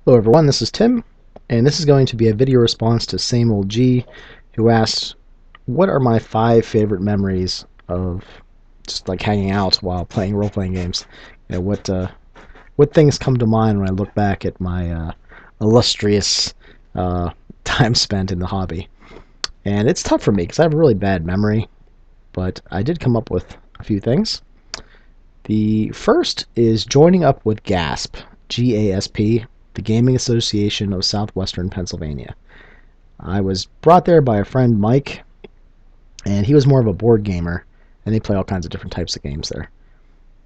Hello everyone, this is Tim, and this is going to be a video response to Same Old G, who asks, what are my 5 favorite memories of just like hanging out while playing role-playing games? What things come to mind when I look back at my illustrious uh, time spent in the hobby? And it's tough for me because I have a really bad memory, but I did come up with a few things. The first is joining up with GASP, GASP, the Gaming Association of Southwestern Pennsylvania. I was brought there by a friend, Mike, and he was more of a board gamer, and they play all kinds of different types of games there.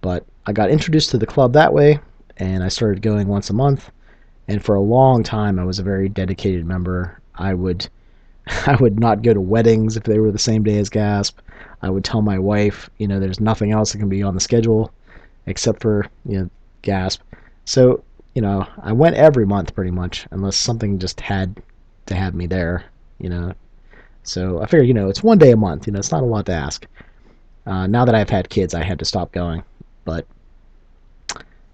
But I got introduced to the club that way, and I started going once a month, and for a long time I was a very dedicated member. I would I would not go to weddings if they were the same day as GASP. I would tell my wife, there's nothing else that can be on the schedule except for, GASP. So, I went every month pretty much, unless something just had to have me there, you know. So I figured, it's one day a month, it's not a lot to ask. Now that I've had kids, I had to stop going. But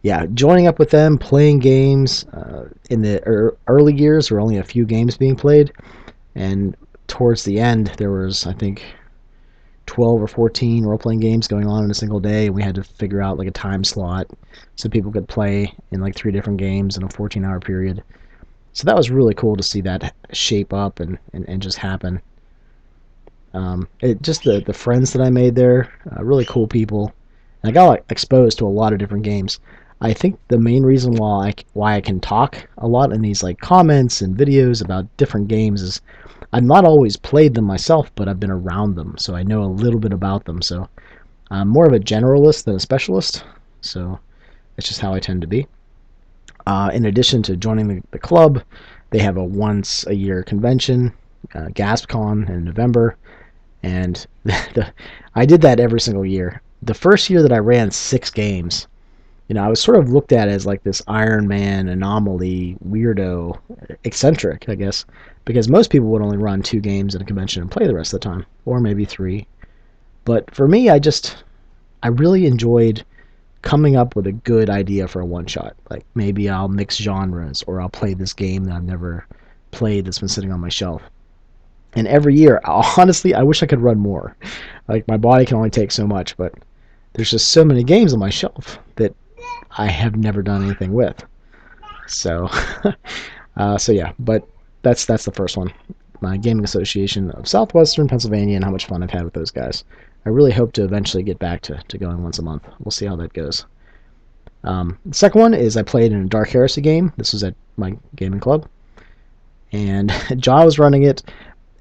yeah, joining up with them, playing games. In the early years, there were only a few games being played, and towards the end, there was, I think, 12 or 14 role-playing games going on in a single day, and we had to figure out like a time slot so people could play in like 3 different games in a 14-hour period. So that was really cool to see that shape up and just happen. Just the friends that I made there, really cool people. And I got like, exposed to a lot of different games. I think the main reason why I can talk a lot in these like comments and videos about different games is I've not always played them myself, but I've been around them, so I know a little bit about them. So I'm more of a generalist than a specialist, so that's just how I tend to be. In addition to joining the club, they have a once-a-year convention, GaspCon in November, and I did that every single year. The first year that I ran 6 games, I was sort of looked at as like this Iron Man anomaly, weirdo, eccentric, I guess, because most people would only run 2 games at a convention and play the rest of the time, or maybe 3. But for me, I really enjoyed coming up with a good idea for a one shot. Like maybe I'll mix genres, or I'll play this game that I've never played that's been sitting on my shelf. And every year, honestly, I wish I could run more. Like my body can only take so much, but there's just so many games on my shelf that I have never done anything with. So, so yeah. But that's the first one. My Gaming Association of Southwestern Pennsylvania, and how much fun I've had with those guys. I really hope to eventually get back to going once a month. We'll see how that goes. The second one is I played in a Dark Heresy game. This was at my gaming club, and John was running it.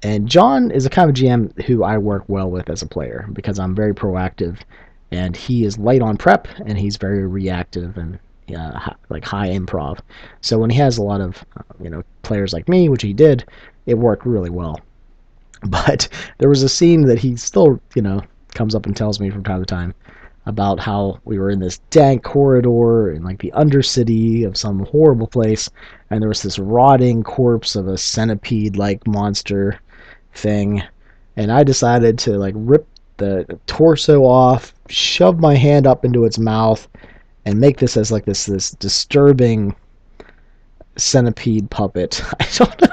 And John is a kind of GM who I work well with as a player because I'm very proactive, and he is light on prep, and he's very reactive and like high improv. So when he has a lot of players like me, which he did, it worked really well. But there was a scene that he still comes up and tells me from time to time about how we were in this dank corridor in like the undercity of some horrible place, and there was this rotting corpse of a centipede-like monster thing, and I decided to like rip the torso off, shove my hand up into its mouth, and make this as like this disturbing centipede puppet. I don't know.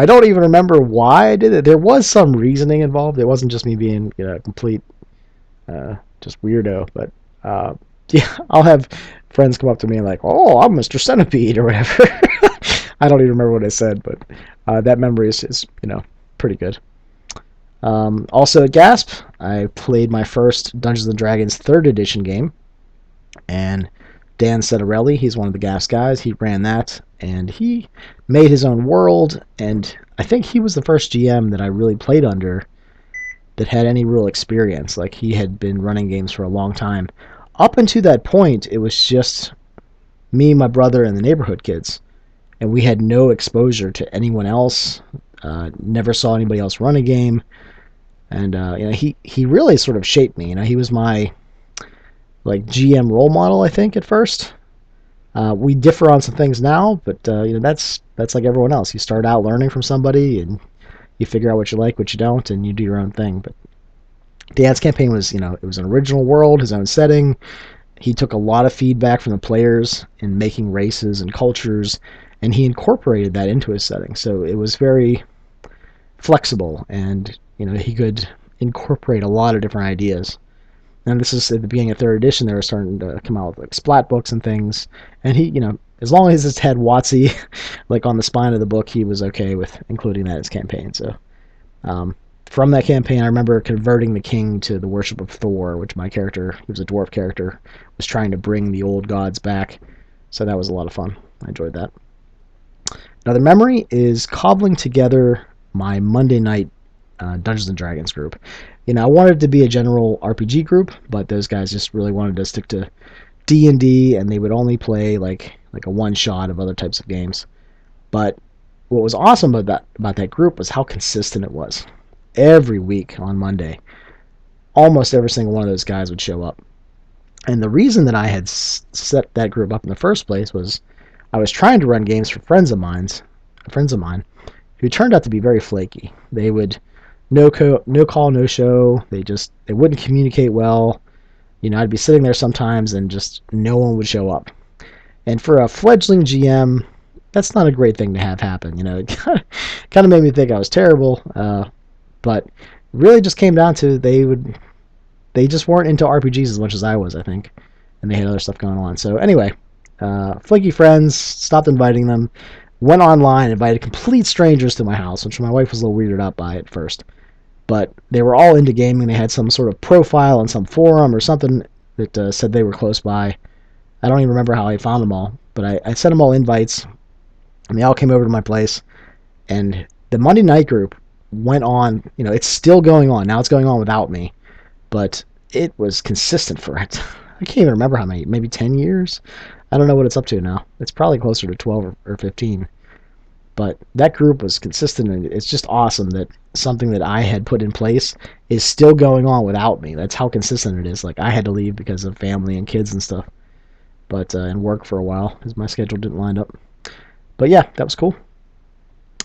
I don't even remember why I did it. There was some reasoning involved. It wasn't just me being a complete just weirdo. But yeah, I'll have friends come up to me and like, "Oh, I'm Mr. Centipede" or whatever. I don't even remember what I said, but that memory is pretty good. Also at GASP, I played my first Dungeons and Dragons 3rd edition game, and Dan Settarelli, he's one of the GASP guys, he ran that, and he made his own world, and I think he was the first GM that I really played under that had any real experience. Like, he had been running games for a long time. Up until that point, it was just me, my brother, and the neighborhood kids, and we had no exposure to anyone else. Never saw anybody else run a game, and he really sort of shaped me. He was my like GM role model, I think, at first. We differ on some things now, but that's like everyone else. You start out learning from somebody, and you figure out what you like, what you don't, and you do your own thing. But Dan's campaign was, it was an original world, his own setting. He took a lot of feedback from the players in making races and cultures, and he incorporated that into his setting. So it was very flexible, and he could incorporate a lot of different ideas. And this is at the beginning of third edition. They were starting to come out with like splat books and things. And he, as long as it had WotC like on the spine of the book, he was okay with including that in his campaign. So um, from that campaign, I remember converting the king to the worship of Thor, which my character, who was a dwarf character, was trying to bring the old gods back. So that was a lot of fun. I enjoyed that. Another memory is cobbling together my Monday night Dungeons and Dragons group. I wanted to be a general RPG group, but those guys just really wanted to stick to D&D, and they would only play like a one shot of other types of games. But what was awesome about that group was how consistent it was. Every week on Monday, almost every single one of those guys would show up. And the reason that I had set that group up in the first place was I was trying to run games for friends of mine, who turned out to be very flaky. They would no call, no show. They wouldn't communicate well. I'd be sitting there sometimes and just no one would show up. And for a fledgling GM, that's not a great thing to have happen. It kind of made me think I was terrible. But really just came down to they just weren't into RPGs as much as I was, I think, and they had other stuff going on. So anyway, flaky friends, stopped inviting them, went online, invited complete strangers to my house, which my wife was a little weirded out by at first. But they were all into gaming. They had some sort of profile on some forum or something that said they were close by. I don't even remember how I found them all, but I sent them all invites, and they all came over to my place. And the Monday night group went on. It's still going on. Now it's going on without me, but it was consistent for it. I can't even remember how many, maybe 10 years? I don't know what it's up to now. It's probably closer to 12 or 15. But that group was consistent, and it's just awesome that something that I had put in place is still going on without me. That's how consistent it is. Like, I had to leave because of family and kids and stuff, but and work for a while because my schedule didn't line up. But yeah, that was cool.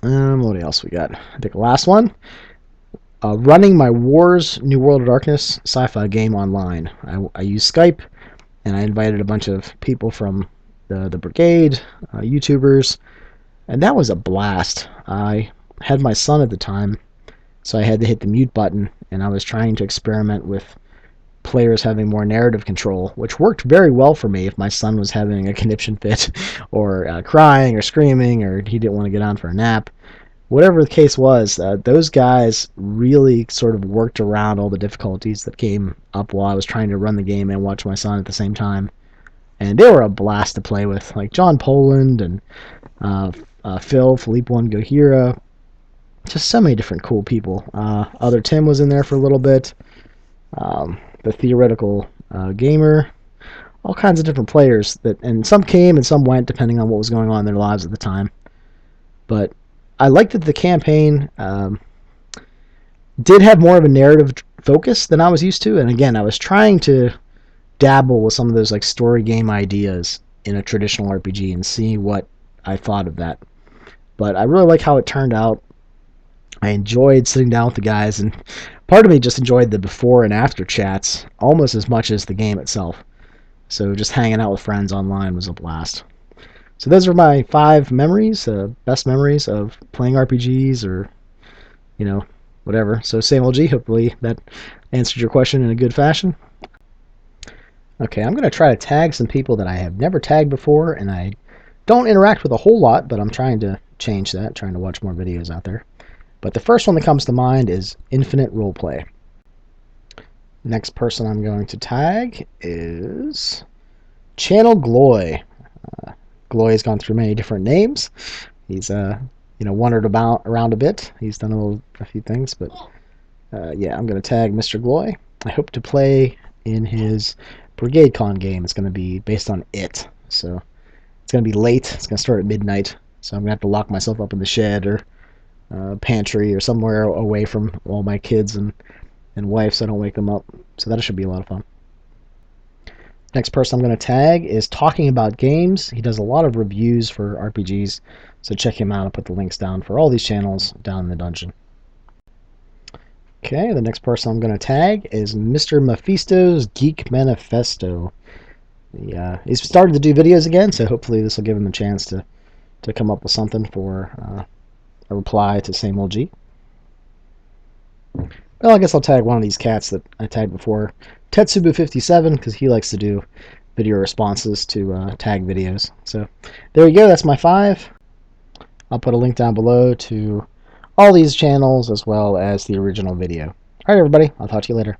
What else we got? I think the last one. Running my Wars New World of Darkness sci-fi game online. I use Skype, and I invited a bunch of people from the brigade, YouTubers, and that was a blast. I had my son at the time, so I had to hit the mute button, and I was trying to experiment with players having more narrative control, which worked very well for me if my son was having a conniption fit or crying or screaming or he didn't want to get on for a nap. Whatever the case was, those guys really sort of worked around all the difficulties that came up while I was trying to run the game and watch my son at the same time. And they were a blast to play with, like John Poland and Philippe One Gohira. Just so many different cool people. Other Tim was in there for a little bit. The theoretical gamer. All kinds of different players and some came and some went depending on what was going on in their lives at the time. But I liked that the campaign did have more of a narrative focus than I was used to. And again, I was trying to dabble with some of those like story game ideas in a traditional RPG and see what I thought of that. But I really like how it turned out. I enjoyed sitting down with the guys, and part of me just enjoyed the before and after chats almost as much as the game itself. So just hanging out with friends online was a blast. So those are my 5 memories, best memories of playing RPGs or, whatever. So same old G, hopefully that answered your question in a good fashion. Okay, I'm going to try to tag some people that I have never tagged before, and I don't interact with a whole lot, but I'm trying to change that, trying to watch more videos out there. But the first one that comes to mind is Infinite Roleplay. Next person I'm going to tag is Channel Gloy. Gloy has gone through many different names. He's wandered around a bit. He's done a few things, but yeah, I'm going to tag Mr. Gloy. I hope to play in his Brigade Con game. It's going to be based on It, so it's going to be late. It's going to start at midnight, so I'm going to have to lock myself up in the shed or pantry or somewhere away from all my kids and wife so I don't wake them up. So that should be a lot of fun. Next person I'm going to tag is Talking About Games. He does a lot of reviews for RPGs, so check him out. I'll put the links down for all these channels down in the dungeon. Okay, the next person I'm going to tag is Mr. Mephisto's Geek Manifesto. He's started to do videos again, so hopefully this will give him a chance to come up with something for a reply to Same Old G. Well, I guess I'll tag one of these cats that I tagged before, Tetsubu57, because he likes to do video responses to tag videos. So there you go. That's my 5. I'll put a link down below to all these channels as well as the original video. All right, everybody. I'll talk to you later.